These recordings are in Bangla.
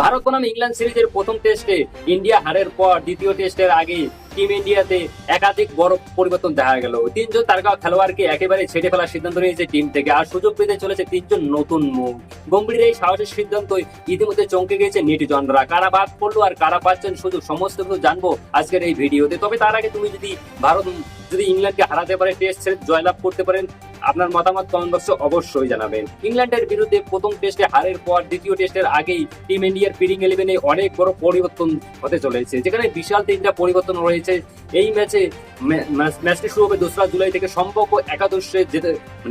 ভারত বনাম ইংল্যান্ড সিরিজের প্রথম টেস্টে ইন্ডিয়া হারের পর দ্বিতীয় টেস্টের আগে টিম ইন্ডিয়াতে একাধিক বড় পরিবর্তন দেখা গেল। তিনজন তারকা খেলোয়াড়কে একেবারে ছেড়ে ফেলার সিদ্ধান্ত নিয়েছে টিম থেকে, আর সুযোগ পেতে চলেছে তিনজন নতুন মুখ। গম্ভীরের এই সাহসের সিদ্ধান্ত ইতিমধ্যে চমকে গিয়েছে নেটিজনরা। কারা বাদ পড়লো আর কারা পাচ্ছেন সুযোগ, সমস্ত কিছু জানবো আজকের এই ভিডিওতে। তবে তার আগে তুমি যদি ইংল্যান্ডকে হারাতে পারে, টেস্ট সিরিজ জয়লাভ করতে পারেন, আপনার মতামত কমেন্ট বক্সে অবশ্যই জানাবেন। ইংল্যান্ডের বিরুদ্ধে প্রথম টেস্টে হারের পর দ্বিতীয় টেস্টের আগেই টিম ইন্ডিয়ার প্লেইং 11-এ অনেক বড় পরিবর্তন হতে চলেছে, যেখানে বিশাল তিনটা পরিবর্তন রয়েছে। এই ম্যাচটি শুরু হবে 2রা জুলাই থেকে। সম্পর্ক একাদশে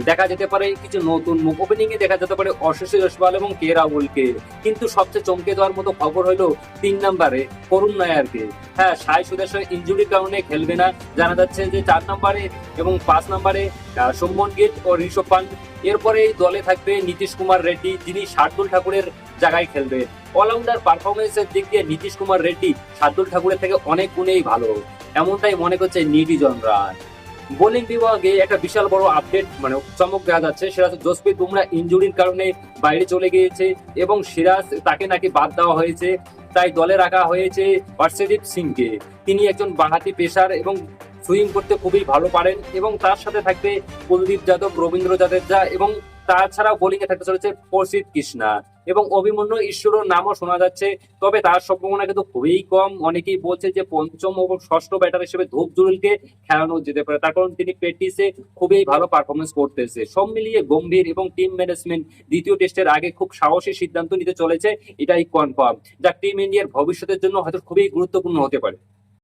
দেখা যেতে পারে কিছু নতুন মুখ। ওপেনিং এ দেখা যেতে পারে আশিস জয়সওয়াল এবং কে রাহুলকে, কিন্তু সবচেয়ে চমকে দেওয়ার মতো খবর হলো 3 নম্বরে করুণ নায়ারকে। হ্যাঁ, সাই সুদর্শন ইনজুরির কারণে খেলবে না। জানা যাচ্ছে যে 4 নম্বরে এবং 5 নম্বরে শুভমন গিল ও ঋষভ পান্ট। এরপরে এই দলে থাকবে নীতিশ কুমার রেড্ডি, যিনি শার্দুল ঠাকুরের জায়গায় খেলবে। অলরাউন্ডার পারফরমেন্সের দিক দিয়ে নীতিশ কুমার রেড্ডি শার্দুল ঠাকুরের থেকে অনেক গুণেই ভালো, এমনটাই মনে করছে নেটিজনরা। বোলিং বিভাগে একটা বিশাল বড় আপডেট চমক দেখা যাচ্ছে। সেটা হচ্ছে জসপ্রীত বুমরা ইনজুরির কারণে বাইরে চলে গিয়েছে এবং সিরাজ তাকে নাকি বাদ দেওয়া হয়েছে। তাই দলে রাখা হয়েছে হর্ষদীপ সিংকে। তিনি একজন বাঁহাতি পেসার এবং সুইং করতে খুবই ভালো পারেন, এবং তার সাথে থাকবে কুলদীপ যাদব, রবীন্দ্র জাদেজা, এবং তাছাড়াও বোলিং এ থাকতে চলেছে প্রসিদ্ধ কৃষ্ণা এবং অভিমন্যু ঈশ্বরের নামও শোনা যাচ্ছে। তবে তার সম্ভাবনা কিন্তু খুবই কম। অনেকেই বলছে যে পঞ্চম এবং ষষ্ঠ ব্যাটার হিসেবে ধূপ জুরুলকে খেলানো যেতে পারে, তার কারণ তিনি প্র্যাকটিসে খুবই ভালো পারফরমেন্স করতেছে। সব মিলিয়ে গম্ভীর এবং টিম ম্যানেজমেন্ট দ্বিতীয় টেস্টের আগে খুব সাহসী সিদ্ধান্ত নিতে চলেছে, এটাই কনফার্ম, যা টিম ইন্ডিয়ার ভবিষ্যতের জন্য হয়তো খুবই গুরুত্বপূর্ণ হতে পারে।